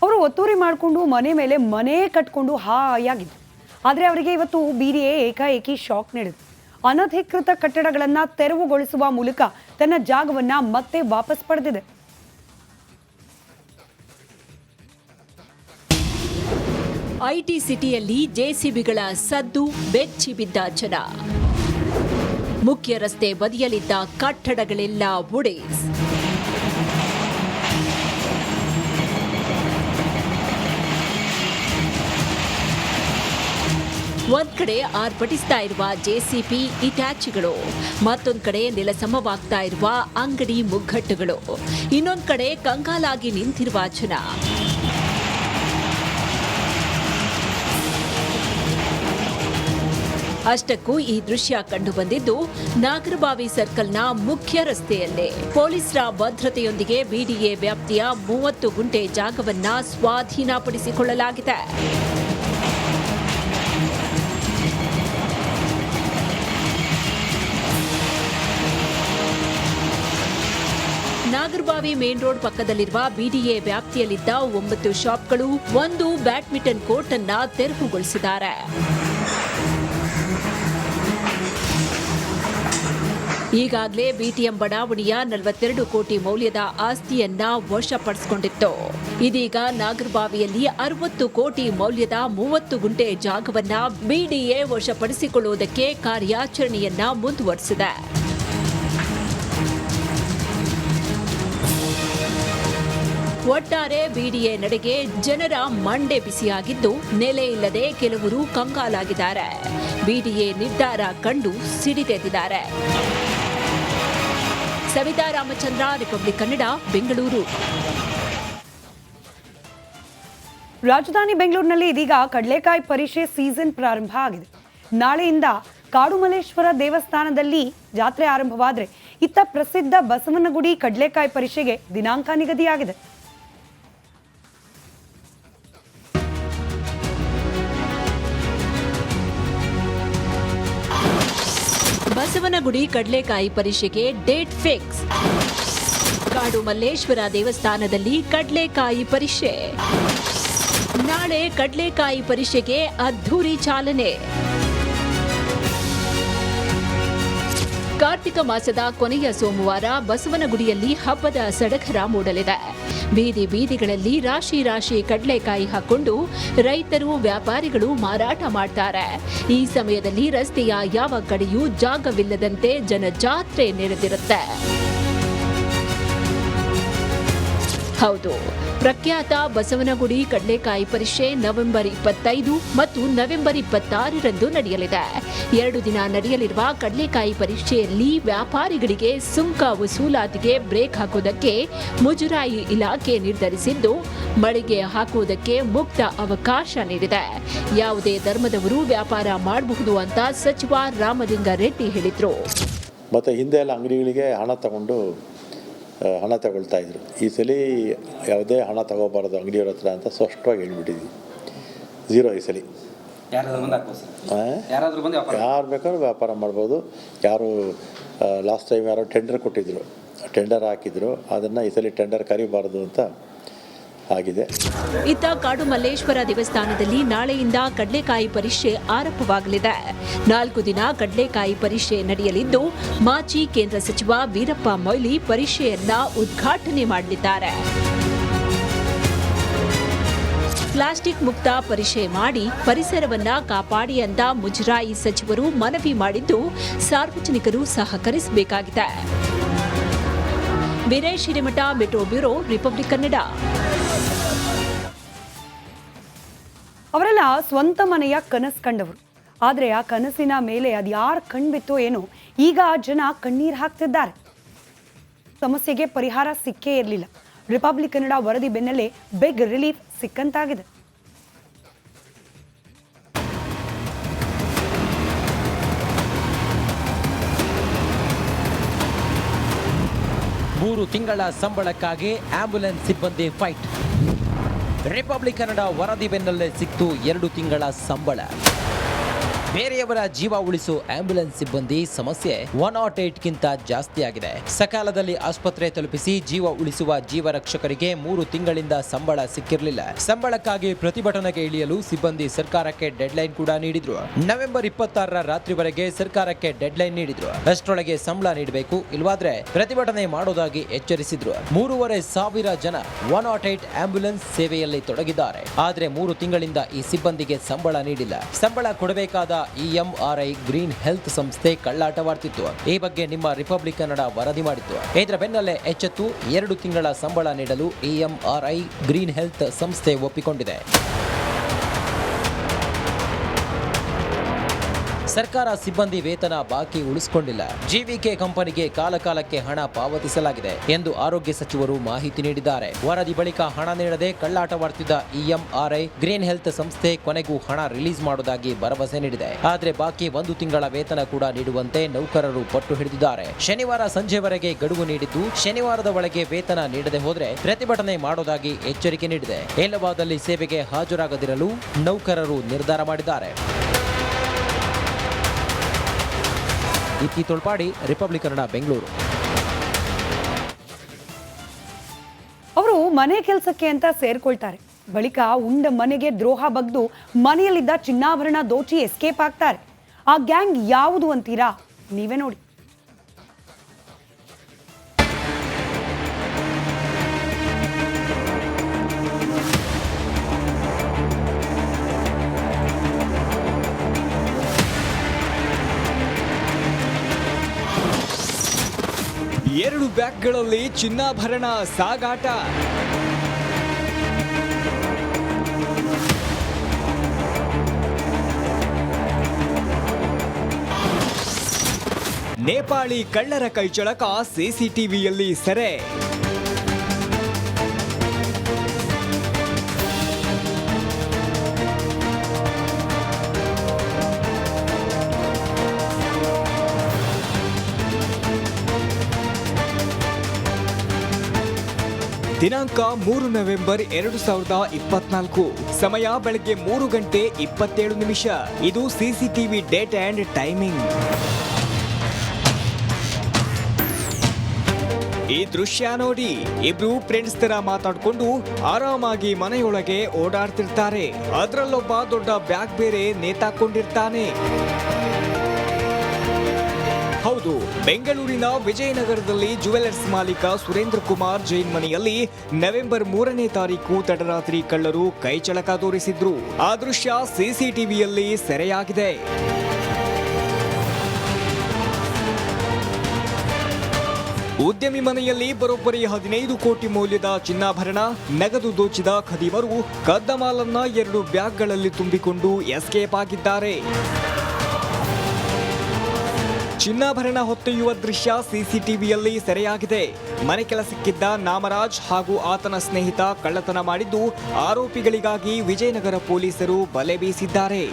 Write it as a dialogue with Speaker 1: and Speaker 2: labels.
Speaker 1: ಅವರು ಒತ್ತುವರಿ ಮಾಡಿಕೊಂಡು ಮನೆ ಮೇಲೆ ಮನೆ ಕಟ್ಕೊಂಡು ಹಾಯಾಗಿದ್ರು. ಆದರೆ ಅವರಿಗೆ ಇವತ್ತು ಬಿಡಿಎ ಏಕಾಏಕಿ ಶಾಕ್ ನೀಡಿದೆ. ಅನಧಿಕೃತ ಕಟ್ಟಡಗಳನ್ನು ತೆರವುಗೊಳಿಸುವ ಮೂಲಕ ತನ್ನ ಜಾಗವನ್ನ ಮತ್ತೆ ವಾಪಸ್ ಪಡೆದಿದೆ.
Speaker 2: ಐಟಿ ಸಿಟಿಯಲ್ಲಿ ಜೆಸಿಬಿಗಳ ಸದ್ದು, ಬೆಚ್ಚಿ ಬಿದ್ದ ಜನ. ಮುಖ್ಯ ರಸ್ತೆ ಬದಿಯಲ್ಲಿದ್ದ ಕಟ್ಟಡಗಳೆಲ್ಲ ಬುಡೇಸ್. ಒಂದ್ ಕಡೆ ಆರ್ಭಟಿಸ್ತಾ ಇರುವ ಜೆಸಿಬಿ ಇಟ್ಯಾಚಿಗಳು, ಮತ್ತೊಂದ್ ಕಡೆ ನೆಲಸಮವಾಗ್ತಾ ಇರುವ ಅಂಗಡಿ ಮುಗ್ಗಟ್ಟುಗಳು, ಇನ್ನೊಂದ್ ಕಡೆ ಕಂಗಾಲಾಗಿ ನಿಂತಿರುವ ಜನ. ಅಷ್ಟಕ್ಕೂ ಈ ದೃಶ್ಯ ಕಂಡು ಬಂದಿದ್ದು ನಾಗರಬಾವಿ ಸರ್ಕಲ್ನ ಮುಖ್ಯ ರಸ್ತೆಯಲ್ಲೇ. ಪೊಲೀಸರ ಭದ್ರತೆಯೊಂದಿಗೆ ಬಿಡಿಎ ವ್ಯಾಪ್ತಿಯ 30 ಗುಂಟೆ ಜಾಗವನ್ನ ಸ್ವಾಧೀನಪಡಿಸಿಕೊಳ್ಳಲಾಗಿದೆ. ನಾಗರಬಾವಿ ಮೇನ್ ರೋಡ್ ಪಕ್ಕದಲ್ಲಿರುವ ಬಿಡಿಎ ವ್ಯಾಪ್ತಿಯಲ್ಲಿದ್ದ 9 ಶಾಪ್ಗಳು, 1 ಬ್ಯಾಡ್ಮಿಂಟನ್ ಕೋರ್ಟ್ ಅನ್ನ ತೆರವುಗೊಳಿಸಿದ್ದಾರೆ. ಈಗಾಗಲೇ ಬಿಟಿಎಂ ಬಡಾವಣೆಯ 42 ಕೋಟಿ ಮೌಲ್ಯದ ಆಸ್ತಿಯನ್ನ ವಶಪಡಿಸಿಕೊಂಡಿತ್ತು. ಇದೀಗ ನಾಗರಬಾವಿಯಲ್ಲಿ 60 ಕೋಟಿ ಮೌಲ್ಯದ 30 ಗುಂಟೆ ಜಾಗವನ್ನ ಬಿಡಿಎ ವಶಪಡಿಸಿಕೊಳ್ಳುವುದಕ್ಕೆ ಕಾರ್ಯಾಚರಣೆಯನ್ನ ಮುಂದುವರೆಸಿದೆ. ಒಟ್ಟಾರೆ ಬಿಡಿಎ ನಡೆಗೆ ಜನರ ಮಂಡೆ ಬಿಸಿಯಾಗಿದ್ದು, ನೆಲೆ ಇಲ್ಲದೆ ಕೆಲವರು ಕಂಗಾಲಾಗಿದ್ದಾರೆ. ಬಿಡಿಎ ನಿರ್ಧಾರ ಕಂಡು ಸಿಡಿದೆದ್ದಿದ್ದಾರೆ. ಸವಿತಾ ರಾಮಚಂದ್ರ, ರಿಪಬ್ಲಿಕ್ ಕನ್ನಡ, ಬೆಂಗಳೂರು.
Speaker 1: ರಾಜಧಾನಿ ಬೆಂಗಳೂರಿನಲ್ಲಿ ಇದೀಗ ಕಡಲೆಕಾಯಿ ಪರಿಷೆ ಸೀಸನ್ ಪ್ರಾರಂಭ ಆಗಿದೆ. ನಾಳೆಯಿಂದ ಕಾಡುಮಲ್ಲೇಶ್ವರ ದೇವಸ್ಥಾನದಲ್ಲಿ ಜಾತ್ರೆ ಆರಂಭವಾದರೆ ಇತ್ತ ಪ್ರಸಿದ್ಧ ಬಸವನಗುಡಿ ಕಡಲೆಕಾಯಿ ಪರಿಷೆಗೆ ದಿನಾಂಕ ನಿಗದಿಯಾಗಿದೆ.
Speaker 2: ಬಸವನಗುಡಿ ಕಡಲೆಕಾಯಿ ಪರಿಷೆಗೆ ಡೇಟ್ ಫಿಕ್ಸ್. ಕಾಡುಮಲ್ಲೇಶ್ವರ ದೇವಸ್ಥಾನದಲ್ಲಿ ಕಡಲೆಕಾಯಿ ಪರಿಷೆ. ನಾಳೆ ಕಡಲೆಕಾಯಿ ಪರಿಷೆಗೆ ಅದ್ಧೂರಿ ಚಾಲನೆ. ಕಾರ್ತಿಕ ಮಾಸದ ಕೊನೆಯ ಸೋಮವಾರ ಬಸವನಗುಡಿಯಲ್ಲಿ ಹಬ್ಬದ ಸಡಗರ ಮೂಡಲಿದೆ. ಬೀದಿ ಬೀದಿಗಳಲ್ಲಿ ರಾಶಿ ರಾಶಿ ಕಡಲೆಕಾಯಿ ಹಾಕೊಂಡು ರೈತರು, ವ್ಯಾಪಾರಿಗಳು ಮಾರಾಟ ಮಾಡ್ತಾರೆ. ಈ ಸಮಯದಲ್ಲಿ ರಸ್ತೆಯ ಯಾವ ಕಡೆಯೂ ಜಾಗವಿಲ್ಲದಂತೆ ಜನಜಾತ್ರೆ ನೆರೆದಿರುತ್ತೆ. ಹೌದು, ಪ್ರಖ್ಯಾತ ಬಸವನಗುಡಿ ಕಡಲೆಕಾಯಿ ಪರಿಷೆ ನವೆಂಬರ್ 25 ಮತ್ತು ನವೆಂಬರ್ 26ರಂದು ನಡೆಯಲಿದೆ. 2 ದಿನ ನಡೆಯಲಿರುವ ಕಡಲೆಕಾಯಿ ಪರಿಷೆಯಲ್ಲಿ ವ್ಯಾಪಾರಿಗಳಿಗೆ ಸುಂಕ ವಸೂಲಾತಿಗೆ ಬ್ರೇಕ್ ಹಾಕುವುದಕ್ಕೆ ಮುಜರಾಯಿ ಇಲಾಖೆ ನಿರ್ಧರಿಸಿದ್ದು, ಮಳಿಗೆ ಹಾಕುವುದಕ್ಕೆ ಮುಕ್ತ ಅವಕಾಶ ನೀಡಿದೆ. ಯಾವುದೇ ಧರ್ಮದವರು ವ್ಯಾಪಾರ ಮಾಡಬಹುದು ಅಂತ ಸಚಿವ ರಾಮಲಿಂಗಾರೆಡ್ಡಿ ಹೇಳಿದರು.
Speaker 3: ಮತ್ತು ಹಿಂದೆ ಎಲ್ಲ ಅಂಗಡಿಗಳಿಗೆ ಹಣ ತಗೊಳ್ತಾ ಇದ್ರು. ಈ ಸಲ ಯಾವುದೇ ಹಣ ತಗೋಬಾರ್ದು ಅಂಗಡಿಯವ್ರ ಹತ್ರ ಅಂತ ಸ್ಪಷ್ಟವಾಗಿ ಹೇಳ್ಬಿಟ್ಟಿದ್ವಿ. 0 ಈ ಸಲ. ಯಾರು ಬೇಕಾದ್ರೂ ವ್ಯಾಪಾರ ಮಾಡ್ಬೋದು. ಯಾರು ಲಾಸ್ಟ್ ಟೈಮ್ ಯಾರೋ ಟೆಂಡರ್ ಹಾಕಿದ್ರು, ಅದನ್ನು ಈ ಸಲ ಟೆಂಡರ್ ಕರಿಬಾರ್ದು ಅಂತ ಆಗಿದೆ.
Speaker 2: ಇತ್ತ ಕಾಡುಮಲ್ಲೇಶ್ವರ ದೇವಸ್ಥಾನದಲ್ಲಿ ನಾಳೆಯಿಂದ ಕಡಲೆಕಾಯಿ ಪರಿಷೆ ಆರಂಭವಾಗಲಿದೆ. 4 ದಿನ ಕಡಲೆಕಾಯಿ ಪರಿಷೆ ನಡೆಯಲಿದ್ದು, ಮಾಜಿ ಕೇಂದ್ರ ಸಚಿವ ವೀರಪ್ಪ ಮೊಯ್ಲಿ ಪರಿಷೆಯನ್ನ ಉದ್ಘಾಟನೆ ಮಾಡಲಿದ್ದಾರೆ. ಪ್ಲಾಸ್ಟಿಕ್ ಮುಕ್ತ ಪರಿಷೆ ಮಾಡಿ ಪರಿಸರವನ್ನ ಕಾಪಾಡಿ ಅಂತ ಮುಜರಾಯಿ ಸಚಿವರು ಮನವಿ ಮಾಡಿದ್ದು, ಸಾರ್ವಜನಿಕರು ಸಹಕರಿಸಬೇಕಾಗಿದೆ. Vinay Hiremath, metro bureau, Republic Kannada.
Speaker 1: ಅವರೆಲ್ಲ ಸ್ವಂತ ಮನೆಯ ಕನಸು ಕಂಡವರು. ಆದರೆ ಆ ಕನಸಿನ ಮೇಲೆ ಅದು ಯಾರು ಕಣ್ಬಿತ್ತೋ ಏನೋ ಈಗ ಜನ ಕಣ್ಣೀರು ಹಾಕ್ತಿದ್ದಾರೆ. ಸಮಸ್ಯೆಗೆ ಪರಿಹಾರ ಸಿಕ್ಕೇ ಇರಲಿಲ್ಲ. ರಿಪಬ್ಲಿಕ್ ಕನ್ನಡ ವರದಿ ಬೆನ್ನಲ್ಲೇ ಬಿಗ್ ರಿಲೀಫ್ ಸಿಕ್ಕಂತಾಗಿದೆ.
Speaker 4: ಮೂರು ತಿಂಗಳ ಸಂಬಳಕ್ಕಾಗಿ ಆಂಬ್ಯುಲೆನ್ಸ್ ಸಿಬ್ಬಂದಿ ಫೈಟ್. ರಿಪಬ್ಲಿಕ್ ಕನ್ನಡ ವರದಿ ಬೆನ್ನಲ್ಲೇ ಸಿಕ್ತು 2 ತಿಂಗಳ ಸಂಬಳ. ಬೇರೆಯವರ ಜೀವ ಉಳಿಸೋ ಆಂಬ್ಯುಲೆನ್ಸ್ ಸಿಬ್ಬಂದಿ ಸಮಸ್ಯೆ 108ಗಿಂತ ಜಾಸ್ತಿ ಆಗಿದೆ. ಸಕಾಲದಲ್ಲಿ ಆಸ್ಪತ್ರೆ ತಲುಪಿಸಿ ಜೀವ ಉಳಿಸುವ ಜೀವರಕ್ಷಕರಿಗೆ 3 ತಿಂಗಳಿಂದ ಸಂಬಳ ಸಿಕ್ಕಿರಲಿಲ್ಲ. ಸಂಬಳಕ್ಕಾಗಿ ಪ್ರತಿಭಟನೆಗೆ ಇಳಿಯಲು ಸಿಬ್ಬಂದಿ ಸರ್ಕಾರಕ್ಕೆ ಡೆಡ್ಲೈನ್ ಕೂಡ ನೀಡಿದ್ರು. ನವೆಂಬರ್ 26ರ ರಾತ್ರಿವರೆಗೆ ಸರ್ಕಾರಕ್ಕೆ ಡೆಡ್ಲೈನ್ ನೀಡಿದ್ರು. ಅಷ್ಟರೊಳಗೆ ಸಂಬಳ ನೀಡಬೇಕು, ಇಲ್ವಾದ್ರೆ ಪ್ರತಿಭಟನೆ ಮಾಡೋದಾಗಿ ಎಚ್ಚರಿಸಿದ್ರು. 3,500 ಜನ 108 ಆಂಬ್ಯುಲೆನ್ಸ್ ಸೇವೆಯಲ್ಲಿ ತೊಡಗಿದ್ದಾರೆ. ಆದ್ರೆ 3 ತಿಂಗಳಿಂದ ಈ ಸಿಬ್ಬಂದಿಗೆ ಸಂಬಳ ನೀಡಿಲ್ಲ. ಸಂಬಳ ಕೊಡಬೇಕಾದ EMRI ಗ್ರೀನ್ ಹೆಲ್ತ್ ಸಂಸ್ಥೆ ಕಳ್ಳಾಟವಾಡ್ತಿತ್ತು. ಈ ಬಗ್ಗೆ ನಿಮ್ಮ ರಿಪಬ್ಲಿಕ್ ಕನ್ನಡ ವರದಿ ಮಾಡಿತ್ತು. ಇದರ ಬೆನ್ನಲ್ಲೇ ಎಚ್ಚೆತ್ತು 2 ತಿಂಗಳ ಸಂಬಳ ನೀಡಲು EMRI ಗ್ರೀನ್ ಹೆಲ್ತ್ ಸಂಸ್ಥೆ ಒಪ್ಪಿಕೊಂಡಿದೆ. ಸರ್ಕಾರ ಸಿಬ್ಬಂದಿ ವೇತನ ಬಾಕಿ ಉಳಿಸಿಕೊಂಡಿಲ್ಲ. GVK ಕಂಪನಿಗೆ ಕಾಲಕಾಲಕ್ಕೆ ಹಣ ಪಾವತಿಸಲಾಗಿದೆ ಎಂದು ಆರೋಗ್ಯ ಸಚಿವರು ಮಾಹಿತಿ ನೀಡಿದ್ದಾರೆ. ವರದಿ ಬಳಿಕ ಹಣ ನೀಡದೆ ಕಳ್ಳಾಟವಾಡ್ತಿದ್ದ EMRI ಗ್ರೀನ್ ಹೆಲ್ತ್ ಸಂಸ್ಥೆ ಕೊನೆಗೂ ಹಣ ರಿಲೀಸ್ ಮಾಡುವುದಾಗಿ ಭರವಸೆ ನೀಡಿದೆ. ಆದರೆ ಬಾಕಿ 1 ತಿಂಗಳ ವೇತನ ಕೂಡ ನೀಡುವಂತೆ ನೌಕರರು ಪಟ್ಟು ಹಿಡಿದಿದ್ದಾರೆ. ಶನಿವಾರ ಸಂಜೆವರೆಗೆ ಗಡುವು ನೀಡಿದ್ದು, ಶನಿವಾರದ ಒಳಗೆ ವೇತನ ನೀಡದೆ ಹೋದರೆ ಪ್ರತಿಭಟನೆ ಮಾಡೋದಾಗಿ ಎಚ್ಚರಿಕೆ ನೀಡಿದೆ. ಇಲ್ಲವಾದಲ್ಲಿ ಸೇವೆಗೆ ಹಾಜರಾಗದಿರಲು ನೌಕರರು ನಿರ್ಧಾರ ಮಾಡಿದ್ದಾರೆ. ದೀಪ್ತಿ ತೊಳ್ಪಾಡಿ, ರಿಪಬ್ಲಿಕ್ ಕನ್ನಡ, ಬೆಂಗಳೂರು.
Speaker 1: ಅವರು ಮನೆ ಕೆಲಸಕ್ಕೆ ಅಂತ ಸೇರ್ಕೊಳ್ತಾರೆ. ಬಳಿಕ ಉಂಡ ಮನೆಗೆ ದ್ರೋಹ ಬಗ್ದು ಮನೆಯಲ್ಲಿದ್ದ ಚಿನ್ನಾಭರಣ ದೋಚಿ ಎಸ್ಕೇಪ್ ಆಗ್ತಾರೆ. ಆ ಗ್ಯಾಂಗ್ ಯಾವುದು ಅಂತೀರಾ? ನೀವೇ ನೋಡಿ.
Speaker 5: ಎರಡು ಬ್ಯಾಗ್ಗಳಲ್ಲಿ ಚಿನ್ನಾಭರಣ ಸಾಗಾಟ. ನೇಪಾಳಿ ಕಳ್ಳರ ಕೈಚಳಕ ಸಿಸಿಟಿವಿಯಲ್ಲಿ ಸೆರೆ. ದಿನಾಂಕ 3 ನವೆಂಬರ್ 2024. ಸಮಯ ಬೆಳಗ್ಗೆ 3 ಗಂಟೆ 27 ನಿಮಿಷ. ಇದು ಸಿಸಿಟಿವಿ ಡೇಟ್ ಅಂಡ್ ಟೈಮಿಂಗ್. ಈ ದೃಶ್ಯ ನೋಡಿ. ಇಬ್ರು ಫ್ರೆಂಡ್ಸ್ ತರ ಮಾತಾಡ್ಕೊಂಡು ಆರಾಮಾಗಿ ಮನೆಯೊಳಗೆ ಓಡಾಡ್ತಿರ್ತಾರೆ. ಅದರಲ್ಲೊಬ್ಬ ದೊಡ್ಡ ಬ್ಯಾಗ್ ಬೇರೆ ನೇತಾಕೊಂಡಿರ್ತಾನೆ. ಹೌದು, ಬೆಂಗಳೂರಿನ ವಿಜಯನಗರದಲ್ಲಿ ಜುವೆಲರ್ಸ್ ಮಾಲೀಕ ಸುರೇಂದ್ರ ಕುಮಾರ್ ಜೈನ್ ಮನೆಯಲ್ಲಿ ನವೆಂಬರ್ 3ನೇ ತಾರೀಕು ತಡರಾತ್ರಿ ಕಳ್ಳರು ಕೈಚಳಕ ತೋರಿಸಿದ್ರು. ಆ ದೃಶ್ಯ ಸಿಸಿಟಿವಿಯಲ್ಲಿ ಸೆರೆಯಾಗಿದೆ. ಉದ್ಯಮಿ ಮನೆಯಲ್ಲಿ ಬರೋಬ್ಬರಿ 15 ಕೋಟಿ ಮೌಲ್ಯದ ಚಿನ್ನಾಭರಣ, ನಗದು ದೋಚಿದ ಖದೀಮರು ಕದ್ದ ಮಾಲನ್ನ 2 ಬ್ಯಾಗ್ಗಳಲ್ಲಿ ತುಂಬಿಕೊಂಡು ಎಸ್ಕೇಪ್ ಆಗಿದ್ದಾರೆ. ಚಿನ್ನಾಭರಣ ಹೊತ್ತೊಯ್ಯುವ ದೃಶ್ಯ ಸಿಸಿಟಿವಿಯಲ್ಲಿ ಸೆರೆಯಾಗಿದೆ. ಮನೆ ಕೆಲಸಕ್ಕಿದ್ದ ನಾಮರಾಜ್ ಹಾಗೂ ಆತನ ಸ್ನೇಹಿತ ಕಳ್ಳತನ ಮಾಡಿದ್ದು, ಆರೋಪಿಗಳಿಗಾಗಿ ವಿಜಯನಗರ ಪೊಲೀಸರು ಬಲೆ ಬೀಸಿದ್ದಾರೆ.